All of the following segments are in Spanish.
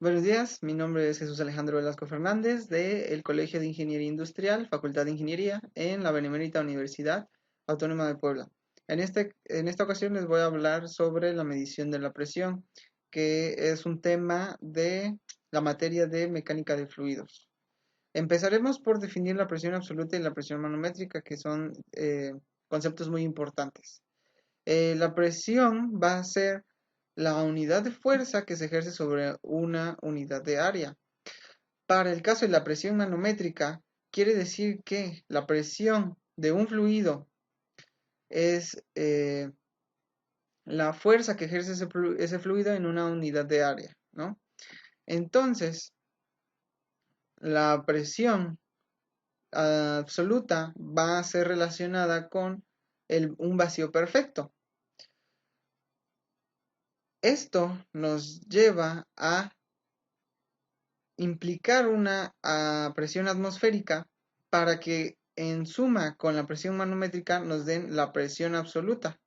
Buenos días, mi nombre es Jesús Alejandro Velasco Fernández del Colegio de Ingeniería Industrial, Facultad de Ingeniería en la Benemérita Universidad Autónoma de Puebla. En esta ocasión les voy a hablar sobre la medición de la presión, que es un tema de la materia de mecánica de fluidos. Empezaremos por definir la presión absoluta y la presión manométrica, que son conceptos muy importantes. La presión va a ser la unidad de fuerza que se ejerce sobre una unidad de área. Para el caso de la presión manométrica, quiere decir que la presión de un fluido es la fuerza que ejerce ese fluido en una unidad de área, ¿no? Entonces, la presión absoluta va a ser relacionada con un vacío perfecto. Esto nos lleva a implicar una presión atmosférica para que en suma con la presión manométrica nos den la presión absoluta,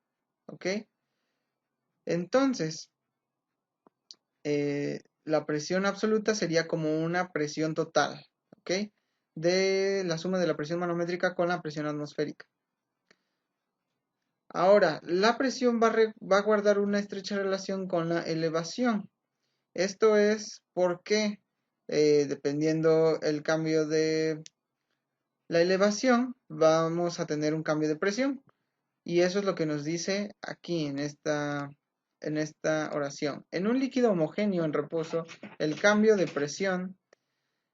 ¿ok? Entonces, la presión absoluta sería como una presión total, ¿ok? De la suma de la presión manométrica con la presión atmosférica. Ahora, la presión va a guardar una estrecha relación con la elevación. Esto es porque, dependiendo el cambio de la elevación, vamos a tener un cambio de presión. Y eso es lo que nos dice aquí en esta oración. En un líquido homogéneo en reposo, el cambio de presión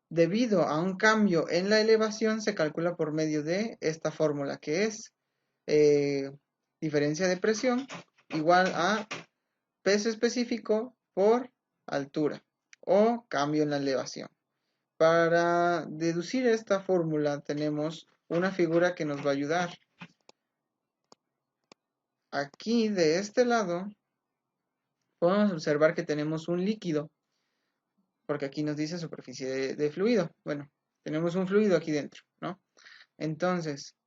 debido a un cambio en la elevación se calcula por medio de esta fórmula, que es eh, diferencia de presión igual a peso específico por altura o cambio en la elevación. Para deducir esta fórmula tenemos una figura que nos va a ayudar. Aquí de este lado podemos observar que tenemos un líquido, porque aquí nos dice superficie de fluido. Bueno, tenemos un fluido aquí dentro, ¿no? Entonces,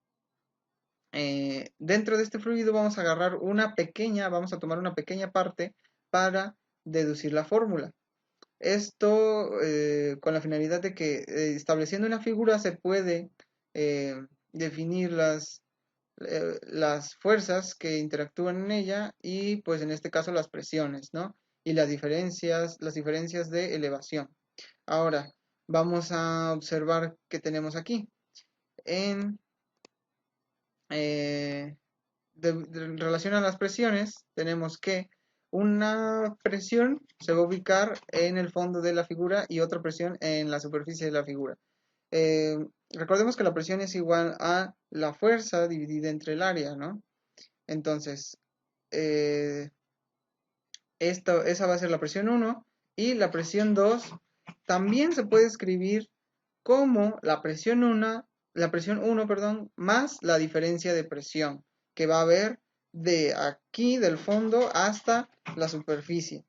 dentro de este fluido vamos a agarrar vamos a tomar una pequeña parte para deducir la fórmula. Esto con la finalidad de que estableciendo una figura se puede definir las fuerzas que interactúan en ella y pues en este caso las presiones, ¿no? Y las diferencias de elevación. Ahora, vamos a observar qué tenemos aquí. En eh, relación a las presiones, tenemos que una presión se va a ubicar en el fondo de la figura y otra presión en la superficie de la figura. Eh, Recordemos que la presión es igual a la fuerza dividida entre el área, ¿no? Entonces, eh, esa va a ser la presión 1 y la presión 2 también se puede escribir como la presión 1, perdón, más la diferencia de presión que va a haber de aquí del fondo hasta la superficie.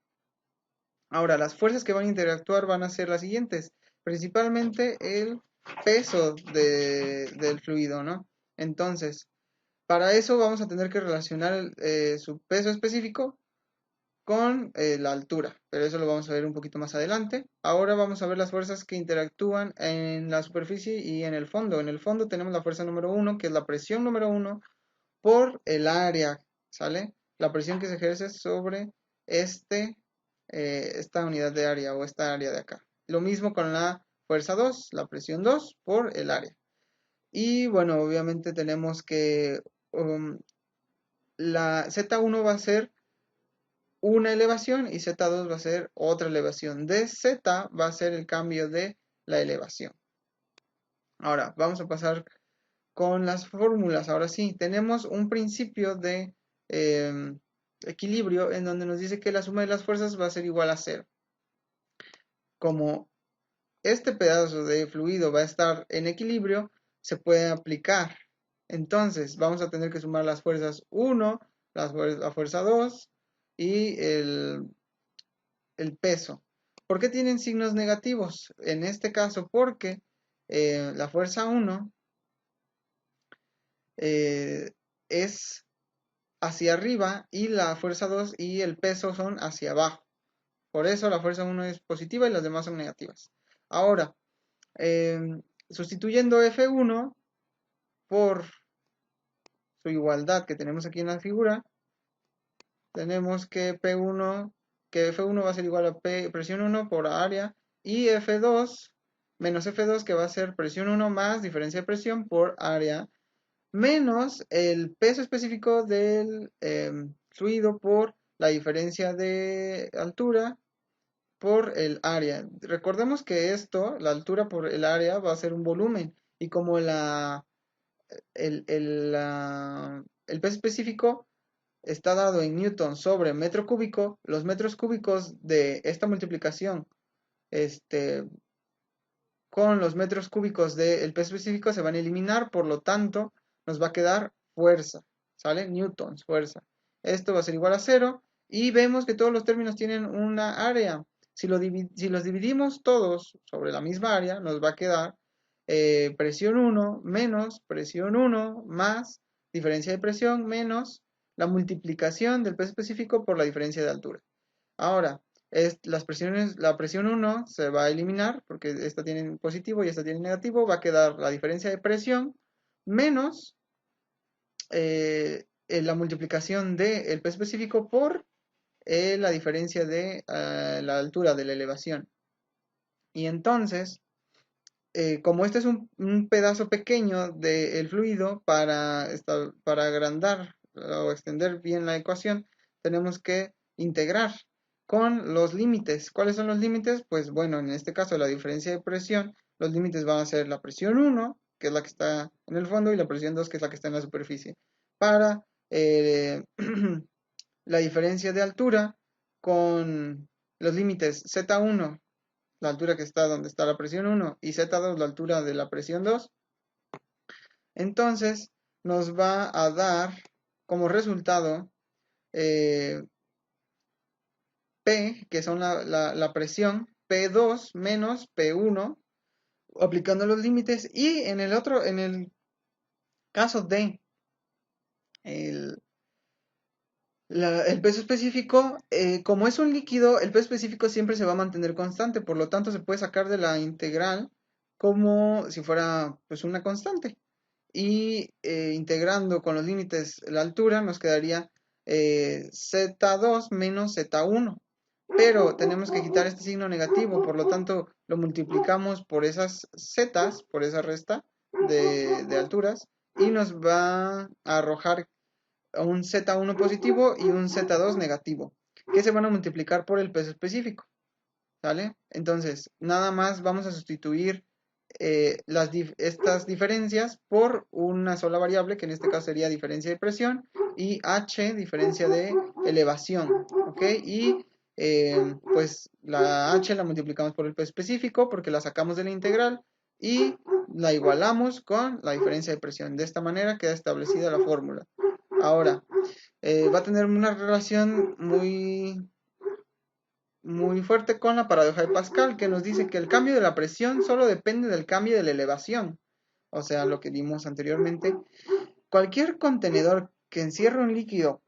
Ahora, las fuerzas que van a interactuar van a ser las siguientes, principalmente el peso del fluido, ¿no? Entonces, para eso vamos a tener que relacionar su peso específico con la altura, pero eso lo vamos a ver un poquito más adelante. Ahora vamos a ver las fuerzas que interactúan en la superficie y en el fondo. En el fondo tenemos la fuerza número 1, que es la presión número 1 por el área, ¿sale? La presión que se ejerce sobre esta unidad de área o esta área de acá. Lo mismo con la fuerza 2, la presión 2 por el área. Y bueno, obviamente tenemos que la Z1 va a ser una elevación y Z2 va a ser otra elevación. De Z va a ser el cambio de la elevación. Ahora, vamos a pasar con las fórmulas. Ahora sí, tenemos un principio de equilibrio en donde nos dice que la suma de las fuerzas va a ser igual a cero. Como este pedazo de fluido va a estar en equilibrio, se puede aplicar. Entonces, vamos a tener que sumar las fuerzas 1, la fuerza 2 y el peso. ¿Por qué tienen signos negativos? En este caso, porque la fuerza 1 es hacia arriba y la fuerza 2 y el peso son hacia abajo. Por eso la fuerza 1 es positiva y las demás son negativas. Ahora, sustituyendo F1 por su igualdad que tenemos aquí en la figura, tenemos que F1 va a ser igual a presión 1 por área y F2 menos F2 que va a ser presión 1 más diferencia de presión por área menos el peso específico del fluido por la diferencia de altura por el área. Recordemos que esto, la altura por el área, va a ser un volumen y como el peso específico está dado en newton sobre metro cúbico, los metros cúbicos de esta multiplicación con los metros cúbicos del peso específico se van a eliminar, por lo tanto nos va a quedar fuerza, ¿sale? Newtons, fuerza. Esto va a ser igual a 0 y vemos que todos los términos tienen una área. Si los dividimos todos sobre la misma área, nos va a quedar presión 1 menos presión 1 más diferencia de presión menos la multiplicación del peso específico por la diferencia de altura. Ahora, la presión 1 se va a eliminar porque esta tiene positivo y esta tiene negativo. Va a quedar la diferencia de presión menos la multiplicación del peso específico por la diferencia de la altura de la elevación. Y entonces, como este es un pedazo pequeño del fluido, para agrandar o extender bien la ecuación, tenemos que integrar con los límites. ¿Cuáles son los límites? Pues bueno, en este caso la diferencia de presión, los límites van a ser la presión 1, que es la que está en el fondo, y la presión 2, que es la que está en la superficie. Para la diferencia de altura con los límites Z1, la altura que está donde está la presión 1, y Z2, la altura de la presión 2, entonces nos va a dar como resultado P, que son la presión, P2 menos P1, aplicando los límites, y en el caso de el, el peso específico, como es un líquido, el peso específico siempre se va a mantener constante, por lo tanto se puede sacar de la integral como si fuera pues una constante. Y integrando con los límites la altura nos quedaría Z2 menos Z1. Pero tenemos que quitar este signo negativo, por lo tanto lo multiplicamos por esas zetas, por esa resta de alturas, y nos va a arrojar un Z1 positivo y un Z2 negativo, que se van a multiplicar por el peso específico, ¿sale? Entonces, nada más vamos a sustituir estas diferencias por una sola variable, que en este caso sería diferencia de presión, y H, diferencia de elevación, ¿ok? Y pues la H la multiplicamos por el peso específico porque la sacamos de la integral y la igualamos con la diferencia de presión. De esta manera queda establecida la fórmula. Ahora, va a tener una relación muy fuerte con la paradoja de Pascal, que nos dice que el cambio de la presión solo depende del cambio de la elevación. O sea, lo que vimos anteriormente. Cualquier contenedor que encierre un líquido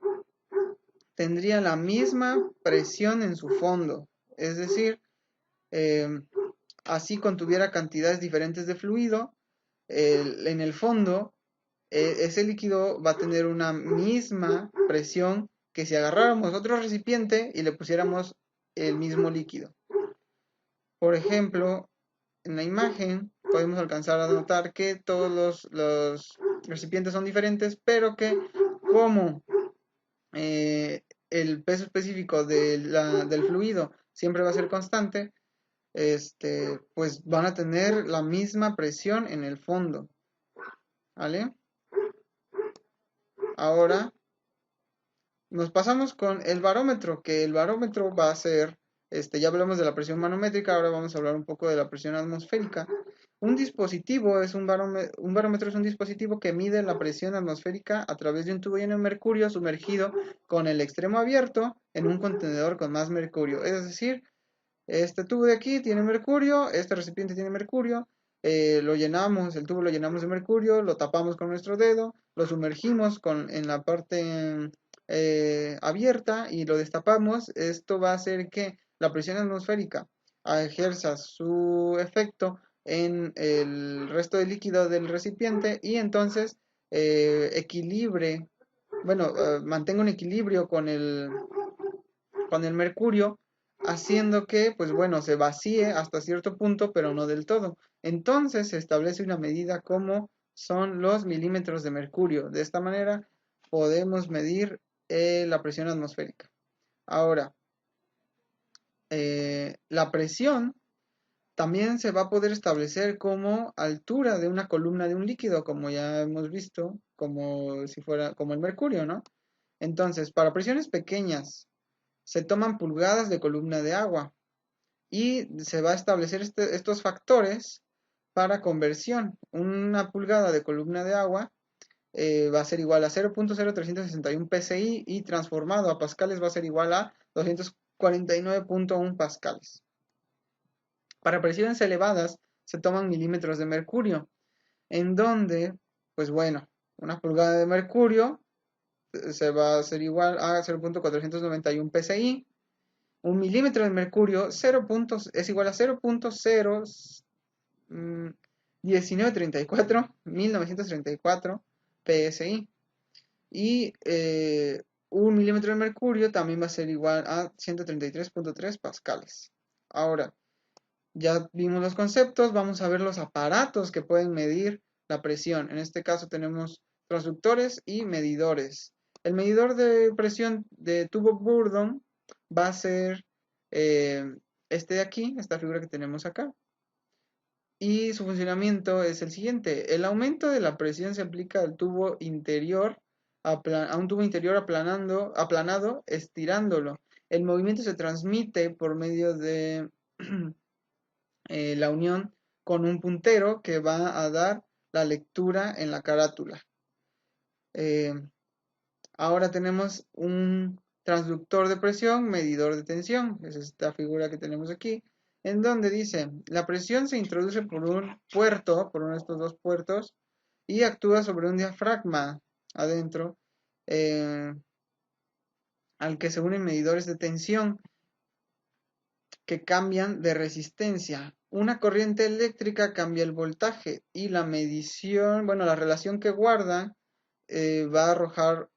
tendría la misma presión en su fondo. Es decir, así contuviera cantidades diferentes de fluido, en el fondo ese líquido va a tener una misma presión que si agarráramos otro recipiente y le pusiéramos el mismo líquido. Por ejemplo, en la imagen podemos alcanzar a notar que todos los recipientes son diferentes, pero que como el peso específico del fluido siempre va a ser constante, pues van a tener la misma presión en el fondo, ¿vale? Ahora nos pasamos con el barómetro, que el barómetro va a ser, ya hablamos de la presión manométrica, ahora vamos a hablar un poco de la presión atmosférica. Un dispositivo es un barómetro es un dispositivo que mide la presión atmosférica a través de un tubo lleno de mercurio sumergido con el extremo abierto en un contenedor con más mercurio. Es decir, este tubo de aquí tiene mercurio, este recipiente tiene mercurio, el tubo lo llenamos de mercurio, lo tapamos con nuestro dedo, lo sumergimos en la parte abierta y lo destapamos. Esto va a hacer que la presión atmosférica ejerza su efecto en el resto del líquido del recipiente y entonces equilibre, bueno, mantenga un equilibrio con el mercurio, haciendo que, pues bueno, se vacíe hasta cierto punto, pero no del todo. Entonces se establece una medida como son los milímetros de mercurio. De esta manera podemos medir la presión atmosférica. Ahora, la presión también se va a poder establecer como altura de una columna de un líquido, como ya hemos visto, como si fuera como el mercurio, ¿no? Entonces, para presiones pequeñas se toman pulgadas de columna de agua y se va a establecer estos factores para conversión. Una pulgada de columna de agua va a ser igual a 0.0361 psi y transformado a pascales va a ser igual a 249.1 pascales. Para presiones elevadas se toman milímetros de mercurio, en donde, pues bueno, una pulgada de mercurio se va a hacer igual a 0.491 psi. Un milímetro de mercurio es igual a 0.1934 psi. Y un milímetro de mercurio también va a ser igual a 133.3 pascales. Ahora, ya vimos los conceptos, vamos a ver los aparatos que pueden medir la presión. En este caso tenemos transductores y medidores. El medidor de presión de tubo Bourdon va a ser este de aquí, esta figura que tenemos acá. Y su funcionamiento es el siguiente. El aumento de la presión se aplica al tubo interior, a un tubo interior aplanado, estirándolo. El movimiento se transmite por medio de la unión con un puntero que va a dar la lectura en la carátula. Ahora tenemos un transductor de presión, medidor de tensión, es esta figura que tenemos aquí, en donde dice, la presión se introduce por un puerto, por uno de estos dos puertos, y actúa sobre un diafragma adentro, al que se unen medidores de tensión que cambian de resistencia. Una corriente eléctrica cambia el voltaje y la medición, bueno, la relación que guarda va a arrojar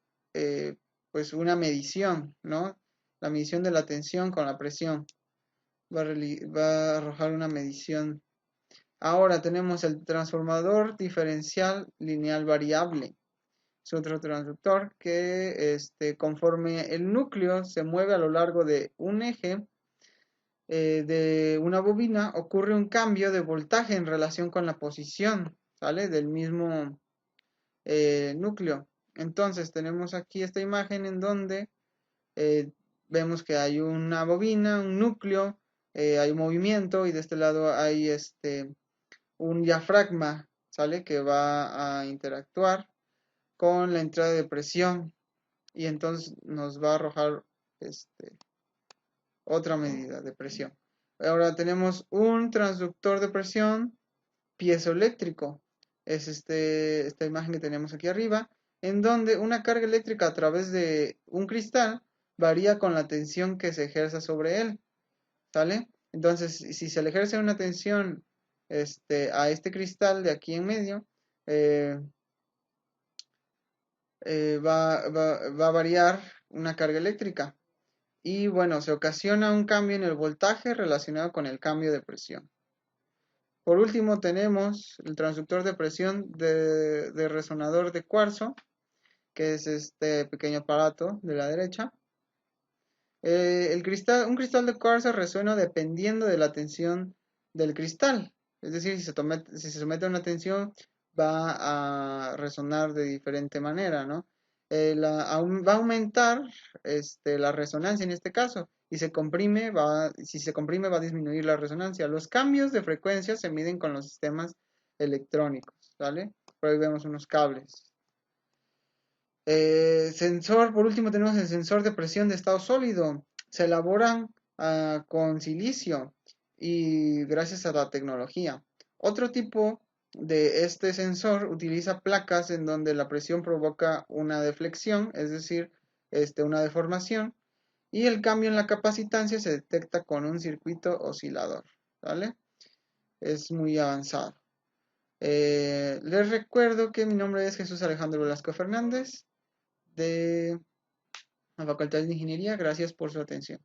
pues una medición, ¿no? La medición de la tensión con la presión va a arrojar una medición. Ahora tenemos el transformador diferencial lineal variable. Es otro transductor que conforme el núcleo se mueve a lo largo de un eje de una bobina, ocurre un cambio de voltaje en relación con la posición, ¿sale? Del mismo núcleo. Entonces tenemos aquí esta imagen en donde vemos que hay una bobina, un núcleo, hay un movimiento y de este lado hay un diafragma, ¿sale? Que va a interactuar con la entrada de presión y entonces nos va a arrojar otra medida de presión. Ahora tenemos un transductor de presión piezoeléctrico. Es esta imagen que tenemos aquí arriba, en donde una carga eléctrica a través de un cristal varía con la tensión que se ejerza sobre él, ¿sale? Entonces, si se le ejerce una tensión a este cristal de aquí en medio, eh, va a variar una carga eléctrica. Y bueno, se ocasiona un cambio en el voltaje relacionado con el cambio de presión. Por último tenemos el transductor de presión de resonador de cuarzo, que es este pequeño aparato de la derecha. Un cristal de cuarzo resuena dependiendo de la tensión del cristal. Es decir, si se somete a una tensión va a resonar de diferente manera, ¿no? Va a aumentar la resonancia en este caso y si se comprime va a disminuir la resonancia. Los cambios de frecuencia se miden con los sistemas electrónicos, ¿vale? Por ahí vemos unos cables. Por último tenemos el sensor de presión de estado sólido. Se elaboran con silicio y gracias a la tecnología. Otro tipo de este sensor utiliza placas en donde la presión provoca una deflexión, es decir, una deformación, Y el cambio en la capacitancia se detecta con un circuito oscilador, ¿vale? Es muy avanzado. Les recuerdo que mi nombre es Jesús Alejandro Velasco Fernández de la Facultad de Ingeniería. Gracias por su atención.